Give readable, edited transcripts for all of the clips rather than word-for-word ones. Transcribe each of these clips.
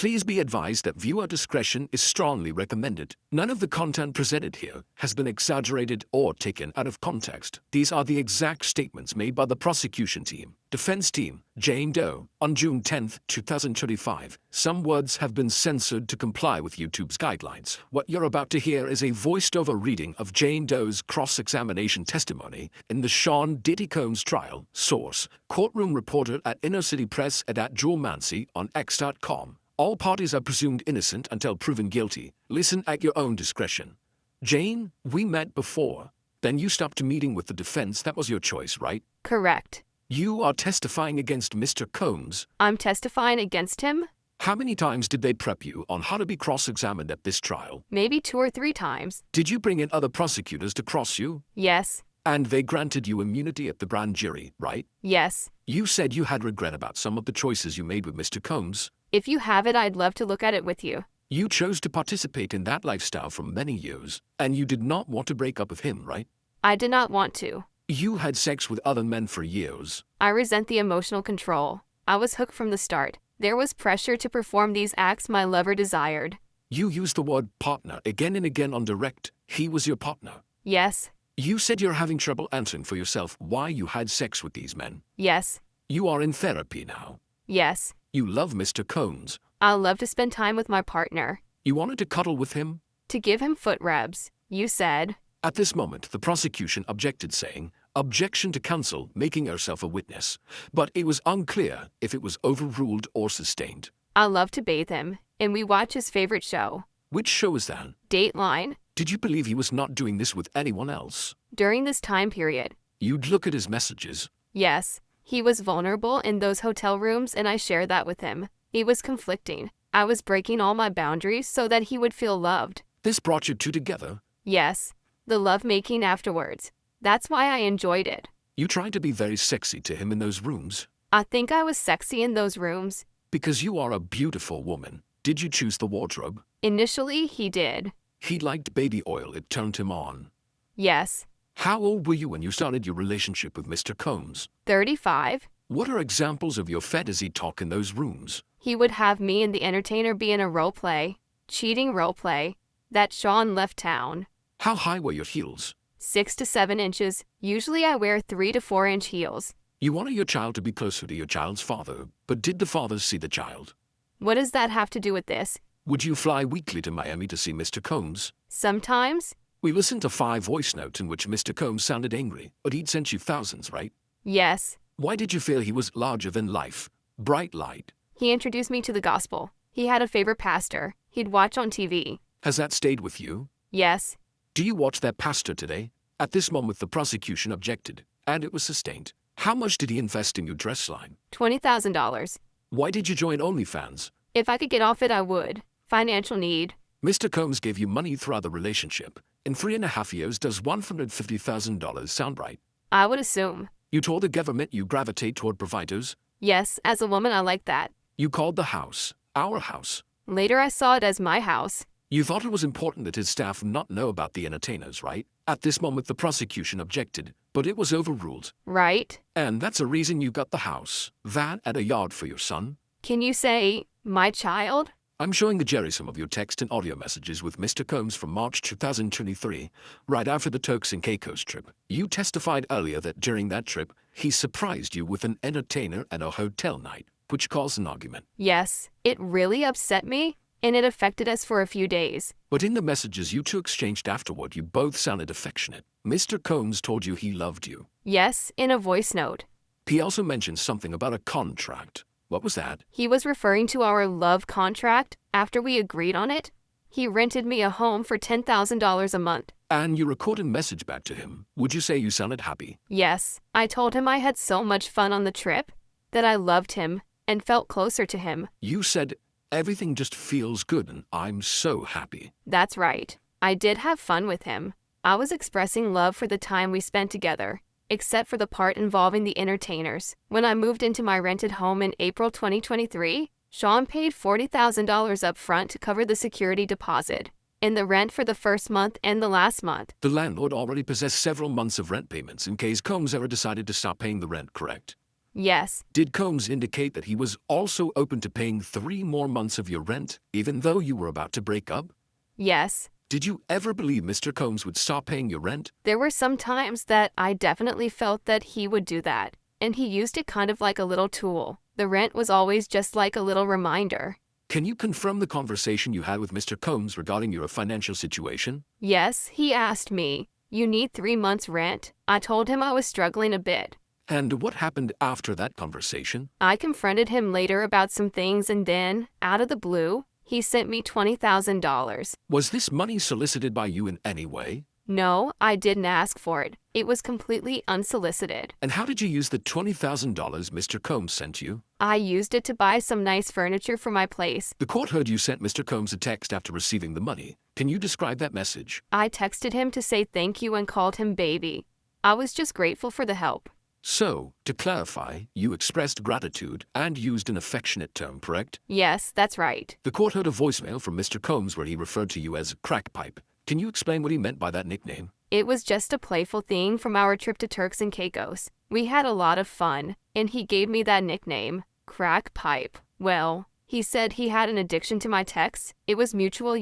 Please be advised that viewer discretion is strongly recommended. None of the content presented here has been exaggerated or taken out of context. These are the exact statements made by the prosecution team, defense team, Jane Doe, on June 10, 2025. Some words have been censored to comply with YouTube's guidelines. What you're about to hear is a voiced-over reading of Jane Doe's cross-examination testimony in the Sean Diddy Combs trial. Source: courtroom reporter at Inner City Press and at Jewel Mancy on X.com. All parties are presumed innocent until proven guilty. Listen at your own discretion. Jane, we met before. Then you stopped meeting with the defense. That was your choice, right? Correct. You are testifying against Mr. Combs. I'm testifying against him? How many times did they prep you on how to be cross-examined at this trial? Maybe 2 or 3 times. Did you bring in other prosecutors to cross you? Yes. And they granted you immunity at the grand jury, right? Yes. You said you had regret about some of the choices you made with Mr. Combs. If you have it, I'd love to look at it with you. You chose to participate in that lifestyle for many years, and you did not want to break up with him, right? I did not want to. You had sex with other men for years. I resent the emotional control. I was hooked from the start. There was pressure to perform these acts my lover desired. You used the word partner again and again on direct. He was your partner. Yes. You said you're having trouble answering for yourself why you had sex with these men. Yes. You are in therapy now. Yes. You love Mr. Combs. I love to spend time with my partner. You wanted to cuddle with him? To give him foot rubs, you said. At this moment, the prosecution objected, saying, "Objection to counsel making herself a witness." But it was unclear if it was overruled or sustained. I love to bathe him, and we watch his favorite show. Which show is that? Dateline. Did you believe he was not doing this with anyone else? During this time period. You'd look at his messages. Yes. He was vulnerable in those hotel rooms, and I shared that with him. He was conflicting. I was breaking all my boundaries so that he would feel loved. This brought you two together? Yes. The lovemaking afterwards. That's why I enjoyed it. You tried to be very sexy to him in those rooms. I think I was sexy in those rooms. Because you are a beautiful woman. Did you choose the wardrobe? Initially, he did. He liked baby oil. It turned him on. Yes. How old were you when you started your relationship with Mr. Combs? 35. What are examples of your fantasy talk in those rooms? He would have me and the entertainer be in a role play. Cheating role play. That Sean left town. How high were your heels? 6 to 7 inches. Usually I wear 3 to 4 inch heels. You wanted your child to be closer to your child's father, but did the father see the child? What does that have to do with this? Would you fly weekly to Miami to see Mr. Combs? Sometimes. We listened to 5 voice notes in which Mr. Combs sounded angry, but he'd sent you thousands, right? Yes. Why did you feel he was larger than life? Bright light. He introduced me to the gospel. He had a favorite pastor. He'd watch on TV. Has that stayed with you? Yes. Do you watch that pastor today? At this moment, the prosecution objected, and it was sustained. How much did he invest in your dress line? $20,000. Why did you join OnlyFans? If I could get off it, I would. Financial need. Mr. Combs gave you money throughout the relationship. In 3.5 years, does $150,000 sound right? I would assume. You told the government you gravitate toward providers? Yes, as a woman I like that. You called the house our house. Later I saw it as my house. You thought it was important that his staff not know about the entertainers, right? At this moment, the prosecution objected, but it was overruled. Right. And that's a reason you got the house, that and a yard for your son. Can you say, my child? I'm showing the jury some of your text and audio messages with Mr. Combs from March 2023, right after the Turks and Caicos trip. You testified earlier that during that trip, he surprised you with an entertainer and a hotel night, which caused an argument. Yes, it really upset me, and it affected us for a few days. But in the messages you two exchanged afterward, you both sounded affectionate. Mr. Combs told you he loved you. Yes, in a voice note. He also mentioned something about a contract. What was that? He was referring to our love contract. After we agreed on it, he rented me a home for $10,000 a month. And you recorded a message back to him. Would you say you sounded happy? Yes, I told him I had so much fun on the trip, that I loved him and felt closer to him. You said, everything just feels good and I'm so happy. That's right. I did have fun with him. I was expressing love for the time we spent together, except for the part involving the entertainers. When I moved into my rented home in April 2023, Sean paid $40,000 up front to cover the security deposit and the rent for the first month and the last month. The landlord already possessed several months of rent payments in case Combs ever decided to stop paying the rent, correct? Yes. Did Combs indicate that he was also open to paying 3 more months of your rent, even though you were about to break up? Yes. Did you ever believe Mr. Combs would stop paying your rent? There were some times that I definitely felt that he would do that, and he used it kind of like a little tool. The rent was always just like a little reminder. Can you confirm the conversation you had with Mr. Combs regarding your financial situation? Yes, he asked me, "You need 3 months' rent?" I told him I was struggling a bit. And what happened after that conversation? I confronted him later about some things and then, out of the blue, he sent me $20,000. Was this money solicited by you in any way? No, I didn't ask for it. It was completely unsolicited. And how did you use the $20,000 Mr. Combs sent you? I used it to buy some nice furniture for my place. The court heard you sent Mr. Combs a text after receiving the money. Can you describe that message? I texted him to say thank you and called him baby. I was just grateful for the help. So, to clarify, you expressed gratitude and used an affectionate term, correct? Yes, that's right. The court heard a voicemail from Mr. Combs where he referred to you as crack pipe. Can you explain what he meant by that nickname? It was just a playful thing from our trip to Turks and Caicos. We had a lot of fun, and he gave me that nickname, crack pipe. Well, he said he had an addiction to my texts. It was mutual,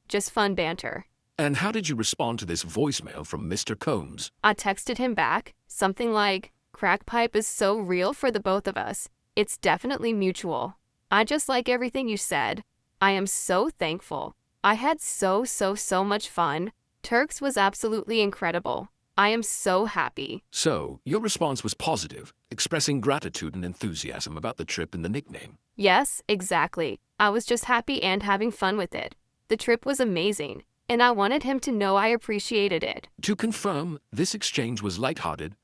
just fun banter. And how did you respond to this voicemail from Mr. Combs? I texted him back, something like, "Crack pipe is so real for the both of us. It's definitely mutual. I just like everything you said. I am so thankful. I had so much fun. Turks was absolutely incredible. I am so happy." So, your response was positive, expressing gratitude and enthusiasm about the trip and the nickname. Yes, exactly. I was just happy and having fun with it. The trip was amazing, and I wanted him to know I appreciated it. To confirm, this exchange was lighthearted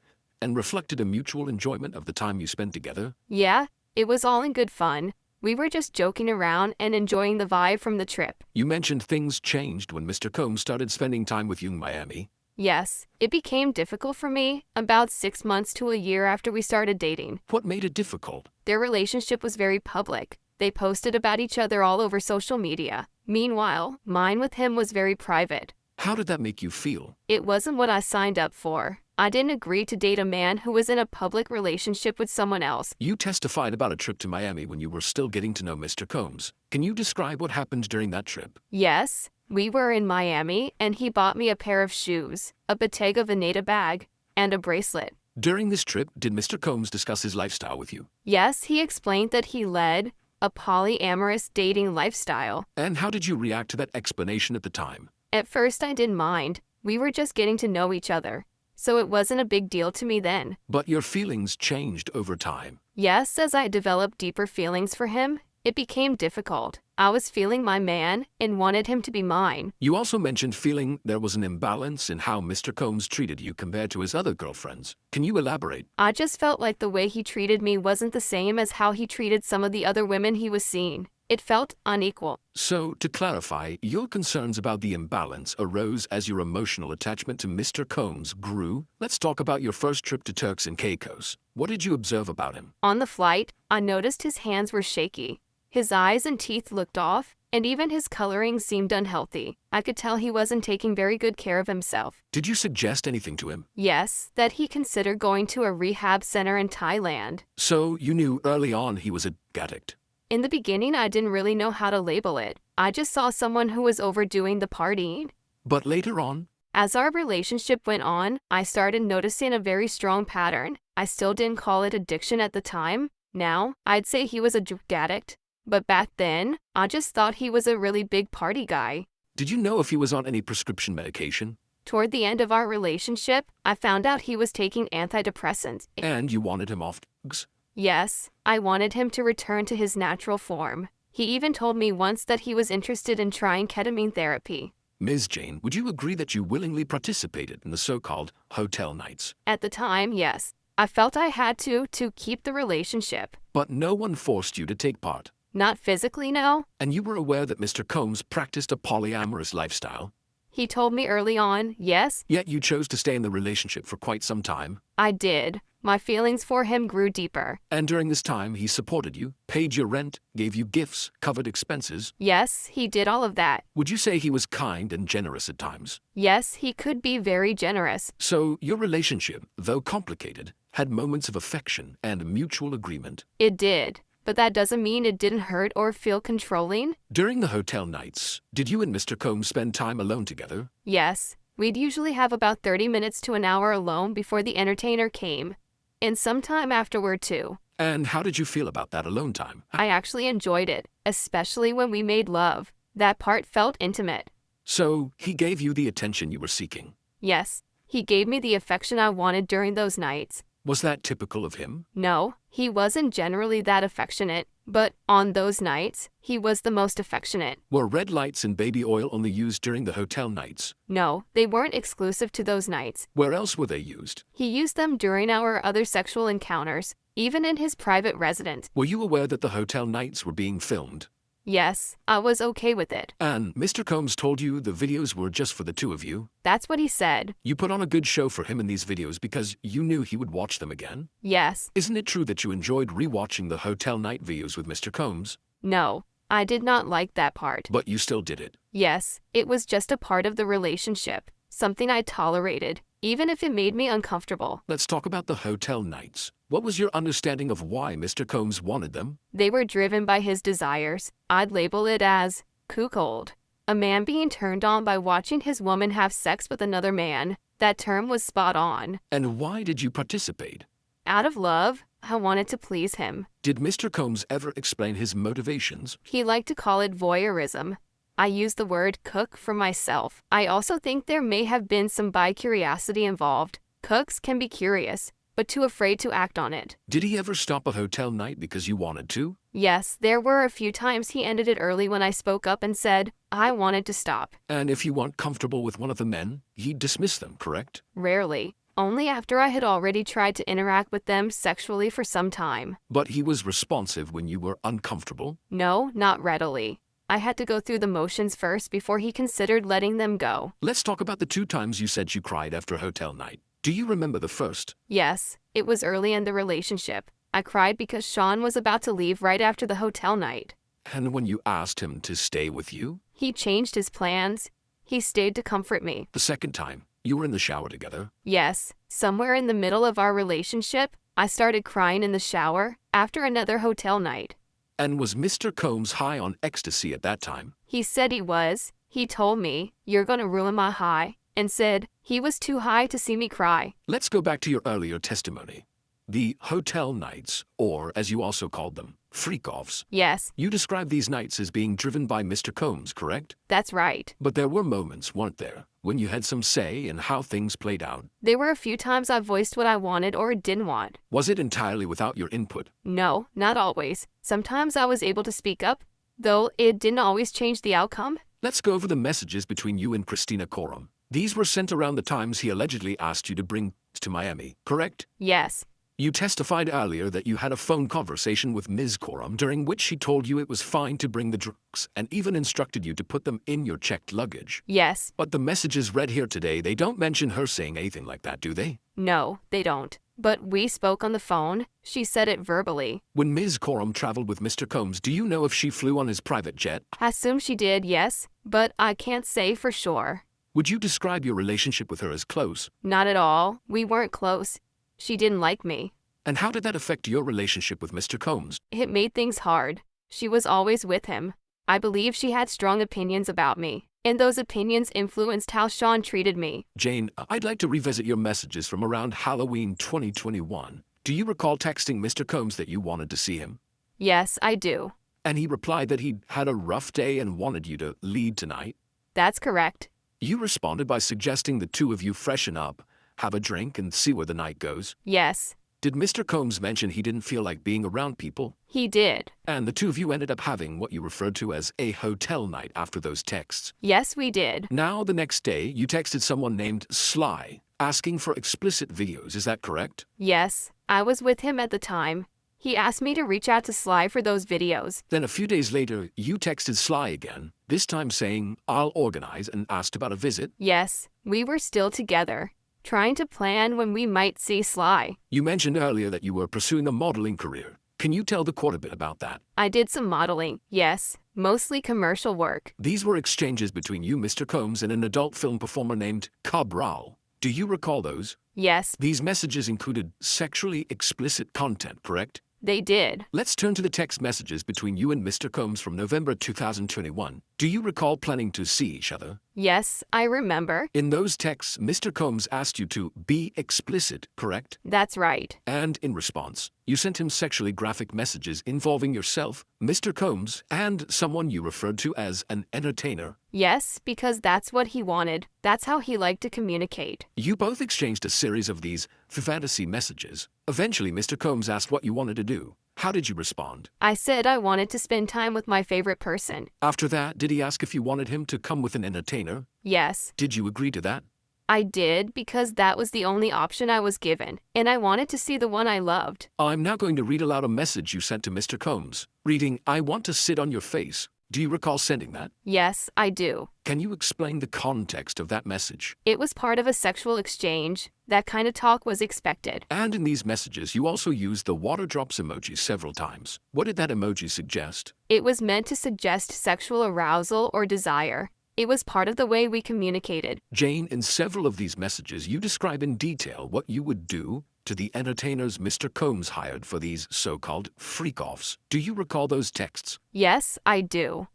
and reflected a mutual enjoyment of the time you spent together? Yeah, it was all in good fun. We were just joking around and enjoying the vibe from the trip. You mentioned things changed when Mr. Combs started spending time with you in Miami. Yes, it became difficult for me about 6 months to a year after we started dating. What made it difficult? Their relationship was very public. They posted about each other all over social media. Meanwhile, mine with him was very private. How did that make you feel? It wasn't what I signed up for. I didn't agree to date a man who was in a public relationship with someone else. You testified about a trip to Miami when you were still getting to know Mr. Combs. Can you describe what happened during that trip? Yes, we were in Miami, and he bought me a pair of shoes, a Bottega Veneta bag, and a bracelet. During this trip, did Mr. Combs discuss his lifestyle with you? Yes, he explained that he led a polyamorous dating lifestyle. And how did you react to that explanation at the time? At first, I didn't mind. We were just getting to know each other, so it wasn't a big deal to me then. But your feelings changed over time. Yes, as I developed deeper feelings for him, it became difficult. I was feeling my man and wanted him to be mine. You also mentioned feeling there was an imbalance in how Mr. Combs treated you compared to his other girlfriends. Can you elaborate? I just felt like the way he treated me wasn't the same as how he treated some of the other women he was seeing. It felt unequal. So, to clarify, your concerns about the imbalance arose as your emotional attachment to Mr. Combs grew? Let's talk about your first trip to Turks and Caicos. What did you observe about him? On the flight, I noticed his hands were shaky. His eyes and teeth looked off, and even his coloring seemed unhealthy. I could tell he wasn't taking very good care of himself. Did you suggest anything to him? Yes, that he considered going to a rehab center in Thailand. So, you knew early on he was a addict. In the beginning, I didn't really know how to label it. I just saw someone who was overdoing the partying. But later on? As our relationship went on, I started noticing a very strong pattern. I still didn't call it addiction at the time. Now, I'd say he was a drug addict. But back then, I just thought he was a really big party guy. Did you know if he was on any prescription medication? Toward the end of our relationship, I found out he was taking antidepressants. And you wanted him off drugs? Yes, I wanted him to return to his natural form. He even told me once that he was interested in trying ketamine therapy. Ms. Jane, would you agree that you willingly participated in the so-called hotel nights? At the time, yes. I felt I had to keep the relationship. But no one forced you to take part? Not physically, no. And you were aware that Mr. Combs practiced a polyamorous lifestyle? He told me early on, yes. Yet you chose to stay in the relationship for quite some time? I did. My feelings for him grew deeper. And during this time, he supported you, paid your rent, gave you gifts, covered expenses? Yes, he did all of that. Would you say he was kind and generous at times? Yes, he could be very generous. So, your relationship, though complicated, had moments of affection and mutual agreement. It did, but that doesn't mean it didn't hurt or feel controlling. During the hotel nights, did you and Mr. Combs spend time alone together? Yes, we'd usually have about 30 minutes to an hour alone before the entertainer came, and some time afterward too. And how did you feel about that alone time? I actually enjoyed it, especially when we made love. That part felt intimate. So, he gave you the attention you were seeking. Yes, he gave me the affection I wanted during those nights. Was that typical of him? No, he wasn't generally that affectionate, but on those nights, he was the most affectionate. Were red lights and baby oil only used during the hotel nights? No, they weren't exclusive to those nights. Where else were they used? He used them during our other sexual encounters, even in his private residence. Were you aware that the hotel nights were being filmed? Yes, I was okay with it. And Mr. Combs told you the videos were just for the two of you? That's what he said. You put on a good show for him in these videos because you knew he would watch them again? Yes. Isn't it true that you enjoyed rewatching the hotel night videos with Mr. Combs? No, I did not like that part. But you still did it? Yes, it was just a part of the relationship, something I tolerated, even if it made me uncomfortable. Let's talk about the hotel nights. What was your understanding of why Mr. Combs wanted them? They were driven by his desires. I'd label it as cuckold. A man being turned on by watching his woman have sex with another man. That term was spot on. And why did you participate? Out of love, I wanted to please him. Did Mr. Combs ever explain his motivations? He liked to call it voyeurism. I use the word cook for myself. I also think there may have been some bi-curiosity involved. Cooks can be curious, but too afraid to act on it. Did he ever stop a hotel night because you wanted to? Yes, there were a few times he ended it early when I spoke up and said I wanted to stop. And if you weren't comfortable with one of the men, he'd dismiss them, correct? Rarely. Only after I had already tried to interact with them sexually for some time. But he was responsive when you were uncomfortable? No, not readily. I had to go through the motions first before he considered letting them go. Let's talk about the 2 times you said you cried after a hotel night. Do you remember the first? Yes, it was early in the relationship. I cried because Sean was about to leave right after the hotel night. And when you asked him to stay with you? He changed his plans. He stayed to comfort me. The second time, you were in the shower together? Yes, somewhere in the middle of our relationship, I started crying in the shower after another hotel night. And was Mr. Combs high on ecstasy at that time? He said he was. He told me, "You're gonna ruin my high," and said he was too high to see me cry. Let's go back to your earlier testimony. The hotel nights, or as you also called them, freak-offs. Yes, You described these nights as being driven by Mr. Combs, correct? that's right. But there were moments, weren't there, when you had some say in how things played out? There were a few times I voiced what I wanted or didn't want. Was it entirely without your input? No, not always. Sometimes I was able to speak up, though it didn't always change the outcome. Let's go over the messages between you and Christina Coram. These were sent around the times he allegedly asked you to bring to Miami, correct? Yes, You testified earlier that you had a phone conversation with Ms. Coram during which she told you it was fine to bring the drugs and even instructed you to put them in your checked luggage. yes, But the messages read here today, they don't mention her saying anything like that, do they? no, they don't. But we spoke on the phone. She said it verbally. When Ms. Coram traveled with Mr. Combs, do you know if she flew on his private jet? I assume she did, yes, but I can't say for sure. Would you describe your relationship with her as close? Not at all. We weren't close. She didn't like me. And how did that affect your relationship with Mr. Combs? It made things hard. She was always with him. I believe she had strong opinions about me, and those opinions influenced how Sean treated me. Jane, I'd like to revisit your messages from around Halloween 2021. Do you recall texting Mr. Combs that you wanted to see him? Yes, I do. And he replied that he'd had a rough day and wanted you to lead tonight? That's correct. You responded by suggesting the two of you freshen up, have a drink, and see where the night goes. Yes, Did Mr. Combs mention he didn't feel like being around people? he did. And the two of you ended up having what you referred to as a hotel night after those texts. Yes, we did. Now, the next day, you texted someone named Sly, asking for explicit videos, is that correct? Yes, I was with him at the time. He asked me to reach out to Sly for those videos. Then a few days later, you texted Sly again, this time saying, I'll organize, and asked about a visit. Yes, we were still together, trying to plan when we might see Sly. You mentioned earlier that you were pursuing a modeling career. Can you tell the court a bit about that? I did some modeling, yes, mostly commercial work. These were exchanges between you, Mr. Combs, and an adult film performer named Cabral. Do you recall those? Yes, These messages included sexually explicit content, correct? they did. Let's turn to the text messages between you and Mr. Combs from November 2021. Do you recall planning to see each other? Yes, I remember. In those texts, Mr. Combs asked you to be explicit, correct? That's right. And in response, you sent him sexually graphic messages involving yourself, Mr. Combs, and someone you referred to as an entertainer. Yes, because that's what he wanted. That's how he liked to communicate. You both exchanged a series of these fantasy messages. Eventually, Mr. Combs asked what you wanted to do. How did you respond? I said I wanted to spend time with my favorite person. After that, did he ask if you wanted him to come with an entertainer? Yes, Did you agree to that? I did because that was the only option I was given, and I wanted to see the one I loved. I'm now going to read aloud a message you sent to Mr. Combs. Reading, "I want to sit on your face." Do you recall sending that? Yes, I do. Can you explain the context of that message? It was part of a sexual exchange. That kind of talk was expected. And in these messages, you also used the water drops emoji several times. What did that emoji suggest? It was meant to suggest sexual arousal or desire. It was part of the way we communicated. Jane, in several of these messages, you describe in detail what you would do to the entertainers Mr. Combs hired for these so-called freak-offs. Do you recall those texts? Yes, I do.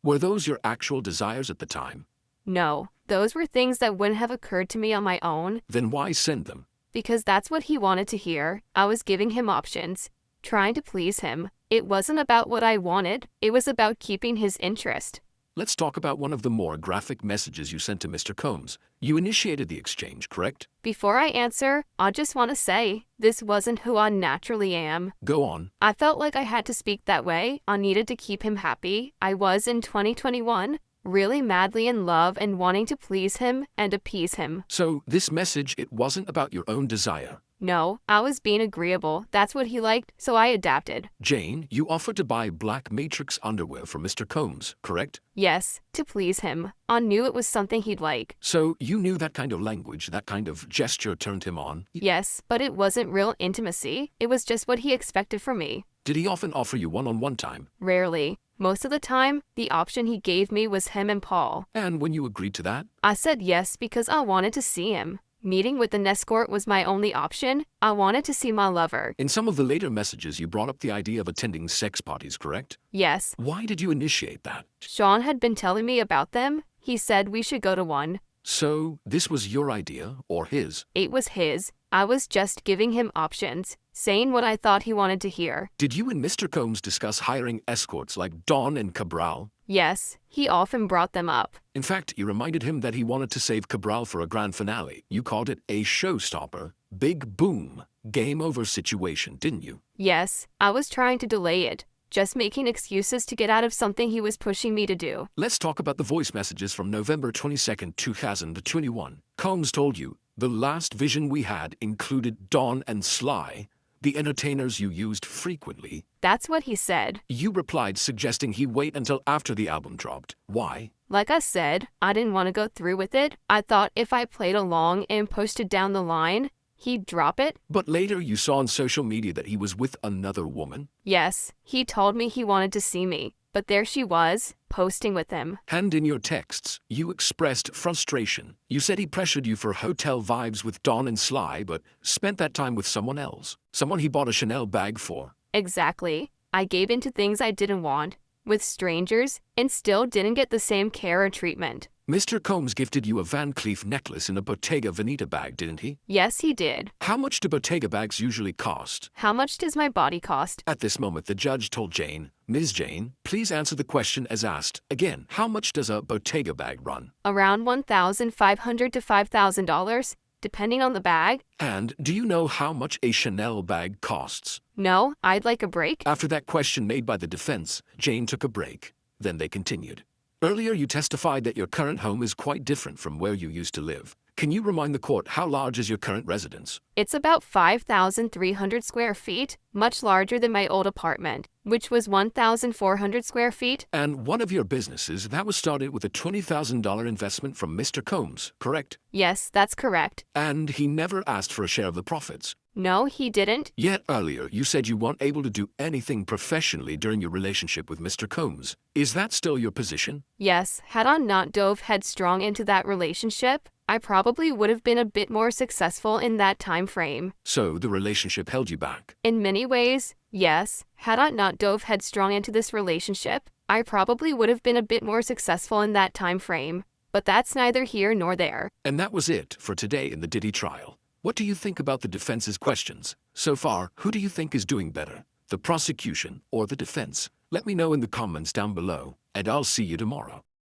Were those your actual desires at the time? No, those were things that wouldn't have occurred to me on my own, Then why send them? because that's what he wanted to hear. I was giving him options, trying to please him. It wasn't about what I wanted, it was about keeping his interest. Let's talk about one of the more graphic messages you sent to Mr. Combs. You initiated the exchange, correct? Before I answer, I just want to say, this wasn't who I naturally am. Go on. I felt like I had to speak that way. I needed to keep him happy. I was in 2021, really madly in love and wanting to please him and appease him. So this message, it wasn't about your own desire. No, I was being agreeable. That's what he liked, so I adapted. Jane, you offered to buy black matrix underwear for Mr. Combs, correct? Yes, to please him. I knew it was something he'd like. So you knew that kind of language, that kind of gesture turned him on. Yes, but it wasn't real intimacy. It was just what he expected from me. Did he often offer you one-on-one time? Rarely. Most of the time, the option he gave me was him and Paul. And when you agreed to that? I said yes because I wanted to see him. Meeting with an escort was my only option. I wanted to see my lover. In some of the later messages, you brought up the idea of attending sex parties, correct? Yes, Why did you initiate that? Sean had been telling me about them. He said we should go to one. So this was your idea, or his? It was his. I was just giving him options, saying what I thought he wanted to hear. Did you and Mr. Combs discuss hiring escorts like Dawn and Cabral? Yes, he often brought them up. In fact, you reminded him that he wanted to save Cabral for a grand finale. You called it a showstopper. Big boom. Game over situation, didn't you? Yes, I was trying to delay it, just making excuses to get out of something he was pushing me to do. Let's talk about the voice messages from November 22nd, 2021. Combs told you, "The last vision we had included Dawn and Sly, the entertainers you used frequently." That's what he said. You replied suggesting he wait until after the album dropped. Why? Like I said, I didn't want to go through with it. I thought if I played along and pushed it down the line, he'd drop it. But later you saw on social media that he was with another woman. Yes, he told me he wanted to see me, but there she was, posting with him. And in your texts, you expressed frustration. You said he pressured you for hotel vibes with Dawn and Sly, but spent that time with someone else. Someone he bought a Chanel bag for. Exactly. I gave in to things I didn't want, with strangers, and still didn't get the same care or treatment. Mr. Combs gifted you a Van Cleef necklace in a Bottega Veneta bag, didn't he? Yes, he did. How much do Bottega bags usually cost? How much does my body cost? At this moment, the judge told Jane, "Ms. Jane, please answer the question as asked. Again, how much does a Bottega bag run?" Around $1,500 to $5,000, depending on the bag. And do you know how much a Chanel bag costs? No, I'd like a break. After that question made by the defense, Jane took a break. Then they continued. Earlier, you testified that your current home is quite different from where you used to live. Can you remind the court how large is your current residence? It's about 5,300 square feet, much larger than my old apartment. which was 1,400 square feet. And one of your businesses that was started with a $20,000 investment from Mr. Combs, correct? Yes, that's correct. And he never asked for a share of the profits. No, he didn't. Yet earlier you said you weren't able to do anything professionally during your relationship with Mr. Combs. Is that still your position? Yes, had I not dove headstrong into that relationship, I probably would have been a bit more successful in that time frame. So the relationship held you back. In many ways, yes. Had I not dove headstrong into this relationship, I probably would have been a bit more successful in that time frame. But that's neither here nor there. And that was it for today in the Diddy trial. What do you think about the defense's questions? So far, who do you think is doing better? The prosecution or the defense? Let me know in the comments down below, and I'll see you tomorrow.